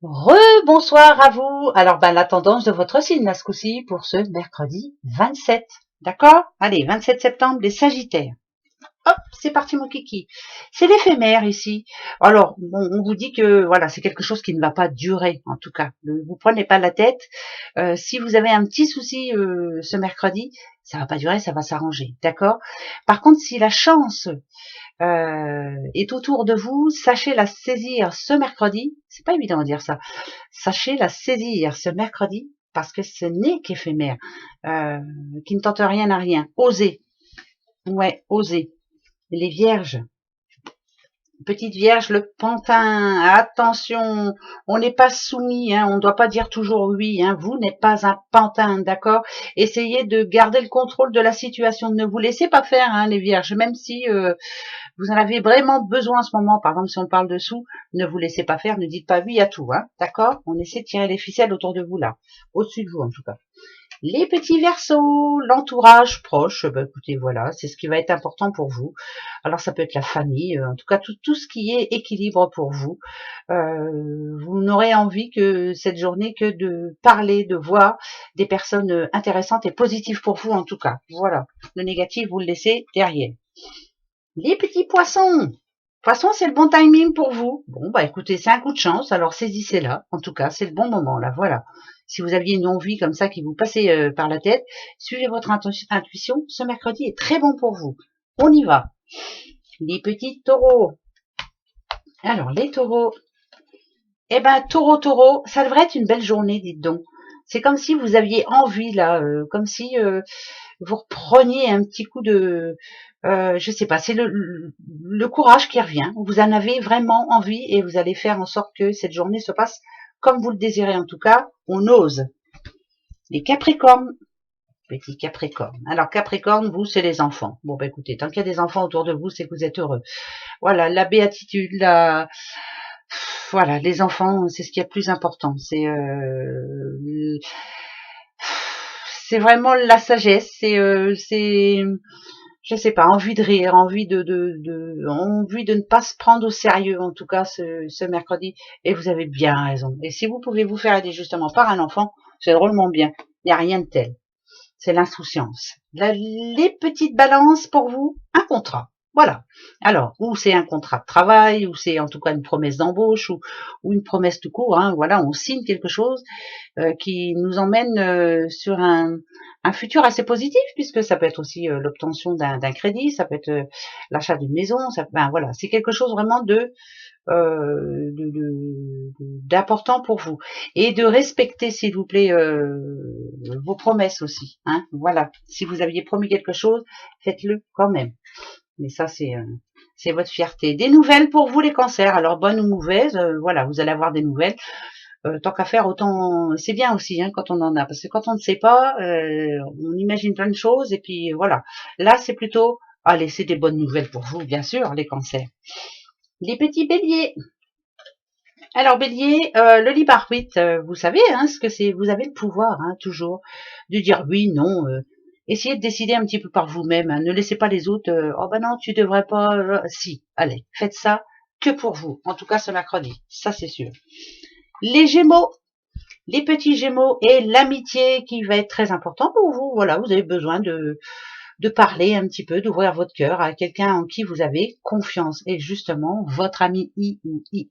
Bonsoir à vous. Alors, la tendance de votre signe, là, ce coup-ci, pour ce mercredi 27. D'accord? Allez, 27 septembre, les Sagittaires. Hop, c'est parti, mon kiki. C'est l'éphémère, ici. Alors, on vous dit que, voilà, c'est quelque chose qui ne va pas durer, en tout cas. Ne vous prenez pas la tête. Si vous avez un petit souci ce mercredi, ça va pas durer, ça va s'arranger. D'accord? Par contre, si la chance est autour de vous, sachez la saisir ce mercredi. C'est pas évident de dire ça. Sachez la saisir ce mercredi parce que ce n'est qu'éphémère, qui ne tente rien à rien. Osez, ouais, osez. Les vierges, petite vierge, le pantin, attention, on n'est pas soumis, hein, on ne doit pas dire toujours oui, hein, vous n'êtes pas un pantin, d'accord? Essayez de garder le contrôle de la situation, ne vous laissez pas faire, hein, les vierges, même si vous en avez vraiment besoin en ce moment, par exemple si on parle de sous, ne vous laissez pas faire, ne dites pas oui à tout, hein, d'accord? On essaie de tirer les ficelles autour de vous là, au-dessus de vous en tout cas. Les petits versos, l'entourage proche, écoutez, voilà, c'est ce qui va être important pour vous. Alors ça peut être la famille, en tout cas tout ce qui est équilibre pour vous. Vous n'aurez envie que cette journée que de parler, de voir des personnes intéressantes et positives pour vous en tout cas. Voilà, le négatif vous le laissez derrière. Les petits poissons, poissons, c'est le bon timing pour vous. Bon, écoutez, c'est un coup de chance, alors saisissez-la. En tout cas, c'est le bon moment, là, voilà. Si vous aviez une envie comme ça qui vous passait par la tête, suivez votre intuition. Ce mercredi est très bon pour vous. On y va. Les petits taureaux. Alors, les taureaux. Taureau, ça devrait être une belle journée, dites donc. C'est comme si vous aviez envie, là, comme si vous repreniez un petit coup de, je sais pas, c'est le courage qui revient. Vous en avez vraiment envie et vous allez faire en sorte que cette journée se passe comme vous le désirez. En tout cas, on ose. Les Capricornes, petit Capricorne. Alors Capricorne, vous, c'est les enfants. Bon, écoutez, tant qu'il y a des enfants autour de vous, c'est que vous êtes heureux. Voilà, la béatitude, voilà, les enfants, c'est ce qui est le plus important. C'est vraiment la sagesse. Je sais pas, envie de rire, envie de ne pas se prendre au sérieux, en tout cas, ce mercredi. Et vous avez bien raison. Et si vous pouvez vous faire aider justement par un enfant, c'est drôlement bien. Il n'y a rien de tel. C'est l'insouciance. Les petites balances pour vous, un contrat. Voilà. Alors, ou c'est un contrat de travail, ou c'est en tout cas une promesse d'embauche, ou une promesse tout court. Hein, voilà, on signe quelque chose qui nous emmène sur un futur assez positif, puisque ça peut être aussi l'obtention d'un crédit, ça peut être l'achat d'une maison, voilà, c'est quelque chose vraiment d'important pour vous. Et de respecter, s'il vous plaît, vos promesses aussi. Hein, voilà, si vous aviez promis quelque chose, faites-le quand même. Mais ça, c'est votre fierté. Des nouvelles pour vous, les cancers. Alors, bonnes ou mauvaises, voilà, vous allez avoir des nouvelles. Tant qu'à faire, autant c'est bien aussi hein, quand on en a, parce que quand on ne sait pas, on imagine plein de choses et puis voilà. Là, c'est plutôt, allez, c'est des bonnes nouvelles pour vous, bien sûr, les cancers. Les petits béliers. Alors bélier, le libre arbitre, vous savez hein, ce que c'est. Vous avez le pouvoir hein, toujours de dire oui, non. Essayez de décider un petit peu par vous-même. Hein, ne laissez pas les autres. Oh ben non, tu devrais pas. Si, allez, faites ça que pour vous. En tout cas, ce mercredi, ça c'est sûr. Les Gémeaux, les petits Gémeaux et l'amitié qui va être très important pour vous. Voilà, vous avez besoin de parler un petit peu, d'ouvrir votre cœur à quelqu'un en qui vous avez confiance. Et justement, votre ami I ou IE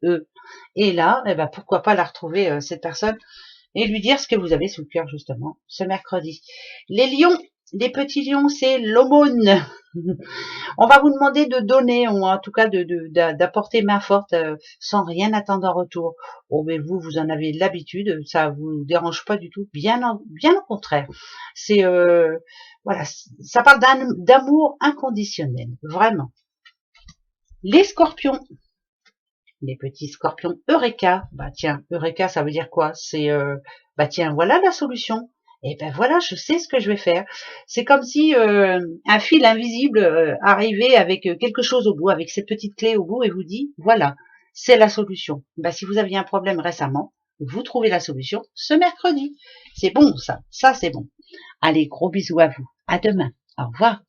est là, et pourquoi pas la retrouver, cette personne, et lui dire ce que vous avez sous le cœur, justement, ce mercredi. Les lions, les petits lions, c'est l'aumône. On va vous demander de donner, ou en tout cas d'apporter main forte sans rien attendre en retour. Oh, mais vous en avez l'habitude, ça vous dérange pas du tout, bien au contraire. C'est voilà, ça parle d'amour inconditionnel, vraiment. Les scorpions, les petits scorpions, Eureka. Bah tiens, Eureka, ça veut dire quoi? C'est bah tiens, voilà la solution. Et ben voilà, je sais ce que je vais faire. C'est comme si un fil invisible arrivait avec quelque chose au bout, avec cette petite clé au bout, et vous dit, voilà, c'est la solution. Ben, si vous aviez un problème récemment, vous trouvez la solution ce mercredi. C'est bon ça c'est bon. Allez, gros bisous à vous. À demain. Au revoir.